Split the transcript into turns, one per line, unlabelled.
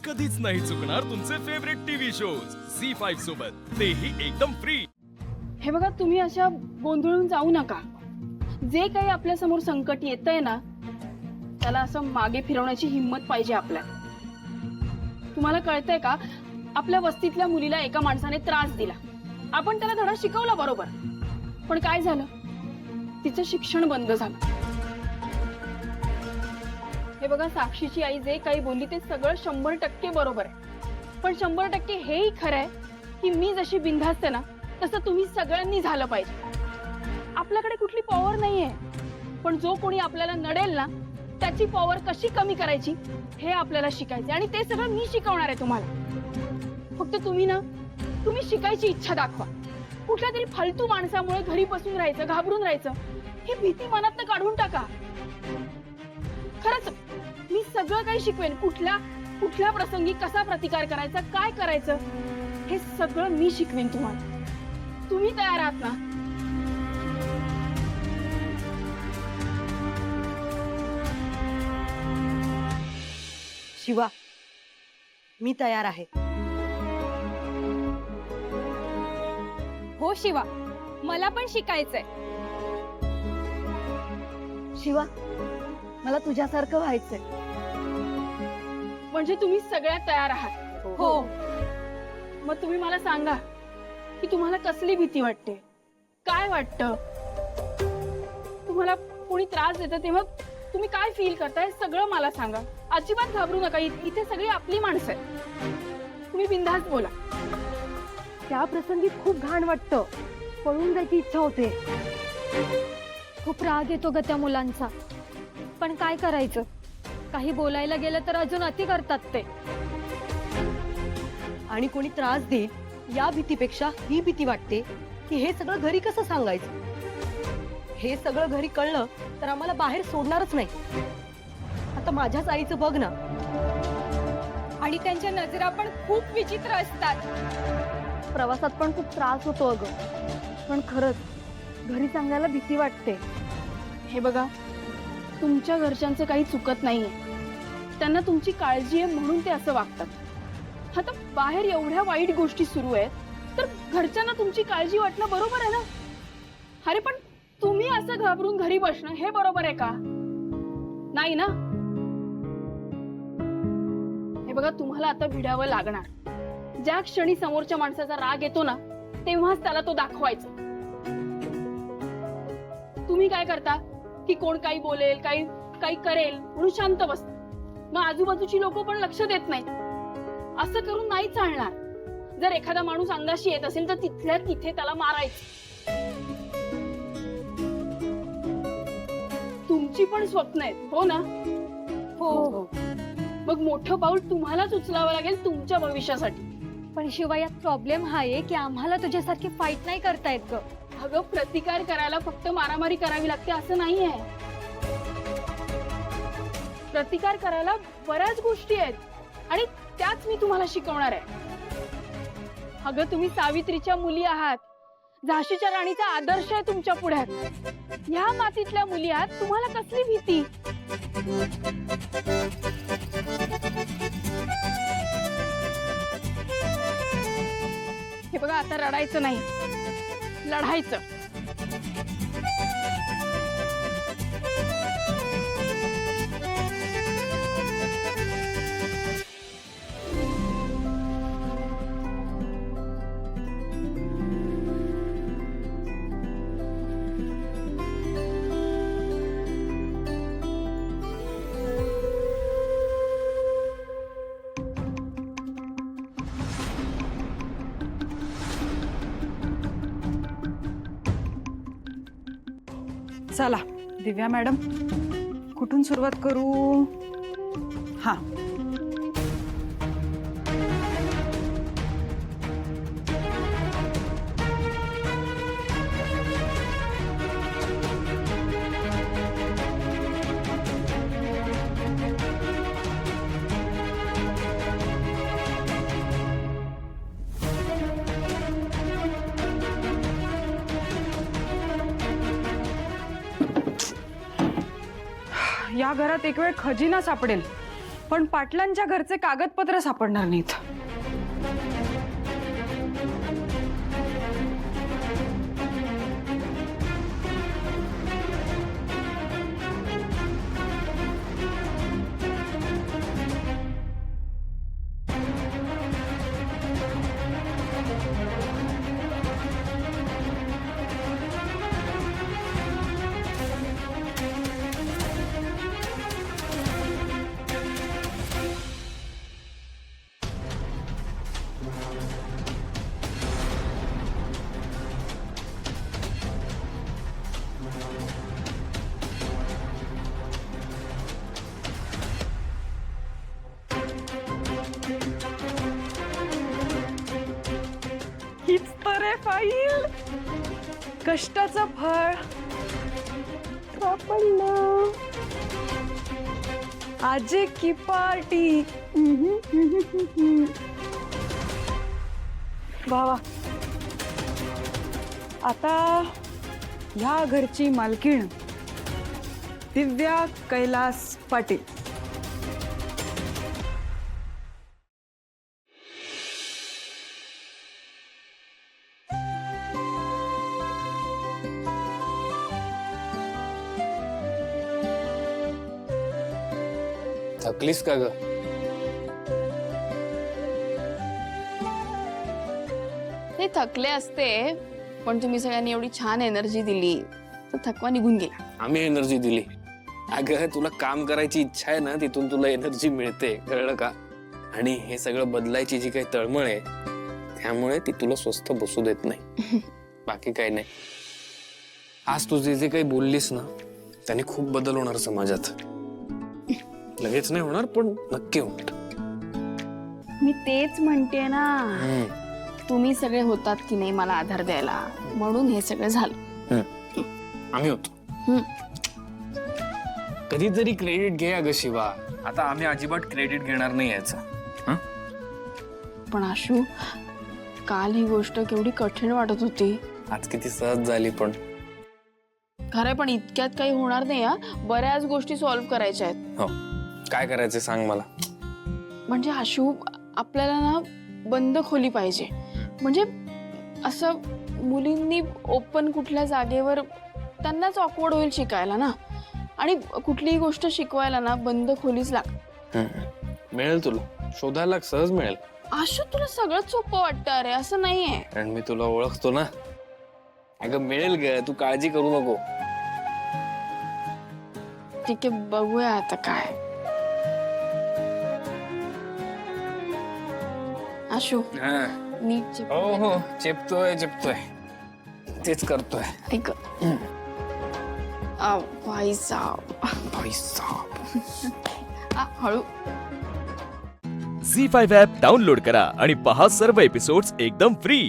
कधीच नाही चुकणार तुमचे फेवरेट टीव्ही शोज झी5 सोबत, तेही एकदम फ्री।
हे बघा, तुम्ही अशा गोंधळून जाऊ नका। जे काही आपल्या समोर संकट येतंय ना, त्याला असं मागे फिरवण्याची हिंमत पाहिजे आपल्या। तुम्हाला कळतंय का, आपल्या वस्तीतल्या मुलीला एका माणसाने त्रास दिला, आपण त्याला धडा शिकवला बरोबर, पण काय झालं, तिचं शिक्षण बंद झालं। हे बघा, साक्षीची आई जे काही बोलली ते सगळं 100% बरोबर आहे, पण 100% हेही खरं आहे की मी जशी बिनधास्त आहे ना, तसं तुम्ही सगळ्यांनी झालं पाहिजे। आपल्याकडे कुठली पॉवर नाहीये, पण जो कोणी आपल्याला नडेल ना, त्याची पॉवर कशी कमी करायची हे आपल्याला शिकायचं, आणि ते सगळं मी शिकवणार आहे तुम्हाला। फक्त तुम्ही शिकायची इच्छा दाखवा। कुठल्या तरी फालतू माणसामुळे घरी बसून राहायचं, घाबरून राहायचं, ही भीती मनातनं काढून टाका। खरंच मी सगळं काही शिकवेन, कुठल्या प्रसंगी कसा प्रतिकार करायचा, काय करायचं, हे सगळं मी शिकवेन तुम्हाला। तुम्ही तयार आहात ना?
शिवा, मी तयार आहे।
हो शिवा, मला पण शिकायचंय।
शिवा, मला तुझ्यासारखं व्हायचंय।
म्हणजे तुम्ही सगळ्यात तयार आहात?
हो।
मग तुम्ही मला सांगा की तुम्हाला कसली भीती वाटते, काय वाटतं, तुम्हाला कोणी त्रास देतं तेव्हा तुम्ही काय फील करताय, सगळं मला सांगा। अजिबात घाबरू नका, इथे सगळी आपली माणसं आहेत, तुम्ही बिनधास्त बोला।
त्या प्रसंगी खूप घाण वाटतं, पळून जायची इच्छा होते।
खूप राग येतो ग त्या मुलांचा, पण काय करायचं, काही बोलायला गेलं तर अजून अति करतात ते।
आणि कोणी त्रास देईल या भीतीपेक्षा ही भीती वाटते की हे सगळं घरी कसं सांगायचं। हे सगळं घरी कळलं तर आम्हाला बाहेर सोडणारच नाही। आता माझ्याच आईचं बघ ना,
आणि त्यांच्या नजरा पण खूप विचित्र असतात।
प्रवासात पण खूप त्रास होतो अगं, पण खरंच घरी सांगायला भीती वाटते।
हे बघा, तुमच्या घरच्यांचं काही चुकत नाहीये, त्यांना तुमची काळजी आहे म्हणून ते असं वागतात। आता बाहेर एवढ्या वाईट गोष्टी सुरू आहेत, तर घरच्यांना तुमची काळजी वाटणं बरोबर आहे ना? अरे पण तुम्ही असं घाबरून घरी बसणं हे बरोबर आहे का? नाही ना? हे बघा, तुम्हाला आता भिडावं लागणार। ज्या क्षणी समोरच्या माणसाचा राग येतो ना, तेव्हाच त्याला तो दाखवायचा। तुम्ही काय करता की कोण काही बोलेल, काही करेल म्हणून शांत बसता, मग आजूबाजूची लोक पण लक्ष देत नाहीत। असं करून नाही चालणार। जर एखादा माणूस अंगाशी येत असेल तर तिथल्या तिथे त्याला मारायचं। तुमची पण स्वप्न आहेत, हो ना?
हो।
मग मोठं पाऊल तुम्हालाच उचलावं लागेल तुमच्या भविष्यासाठी।
पण शिवा, यात प्रॉब्लेम हा आहे की आम्हाला तुझ्यासारखी फाईट नाही करता येत ग।
अगं, प्रतिकार करायला फक्त मारामारी करावी लागते असं नाहीये। प्रतिकार करायला बऱ्याच गोष्टी आहेत, आणि त्याच मी तुम्हाला शिकवणार आहे। अगं, तुम्ही सावित्रीच्या मुली आहात, झाशीच्या राणीचा आदर्श आहे तुमच्या पुढ्यात। ह्या मातीतल्या मुली आहात, तुम्हाला कसली भीती? हे बघा, आता रडायचं नाही, लढायचं।
चला दिव्या मॅडम, कुठून सुरुवात करू? हा, या घरात एक वेळ खजिना सापडेल पण पाटलांच्या घरचे कागदपत्र सापडणार नाहीत. हीच तर आहे फाईल. कष्टाचं फळ सापडलं. आजे की पार्टी. वा वा. आता ह्या घरची मालकीण दिव्या कैलास पाटील.
थकलीस का ग?
ते थकले असते पण तुम्ही सगळ्यांनी एवढी छान एनर्जी दिली तर थकवा निघून गेला.
आम्ही एनर्जी दिली. अगं तुला काम करायची इच्छा आहे ना, तिथून तुला एनर्जी मिळते, कळलं का? आणि हे सगळं बदलायची जी काही तळमळ आहे त्यामुळे ती तुला स्वस्थ बसू देत नाही. बाकी काही नाही. आज तू जे काही बोललीस ना त्याने खूप बदल होणार समाजात. लगेच नाही होणार पण नक्की होणार.
मी तेच म्हणते ना, तुम्ही सगळे होतात की नाही मला आधार द्यायला, म्हणून हे सगळं झालं.
आम्ही होतो. कधीतरी क्रेडिट घे अगं शिवा. आता आम्ही अजिबात क्रेडिट घेणार नाही याचं.
पण आशू, काल ही गोष्ट केवढी कठीण वाटत होती.
आज किती सहज झाली. पण
खरं पण इतक्यात काही होणार नाही. बऱ्याच गोष्टी सॉल्व्ह करायच्या आहेत.
हो, काय करायचं सांग मला.
म्हणजे आशू, आपल्याला ना बंद खोली पाहिजे. म्हणजे असं मुलींनी ओपन कुठल्या जागेवर त्यांनाच ऑकवर्ड होईल शिकायला ना. आणि कुठलीही गोष्ट शिकवायला ना बंद खोलीच लागते.
मिळेल तुला, शोधायला सहज मिळेल.
आशू, तुला सगळं सोपं वाटतं. अरे असं नाहीये.
कारण मी तुला ओळखतो ना. अगं मिळेल ग, तू काळजी करू नको.
ठीक आहे, बघूया आता काय. आशू, नीट
हो हो, चेपतोय चेपतोय, तेच करतोय.
ऐक, भाई साहब.
भाई साहब.
हळू.
झी5 ॲप डाउनलोड करा आणि पहा सर्व एपिसोड्स एकदम फ्री.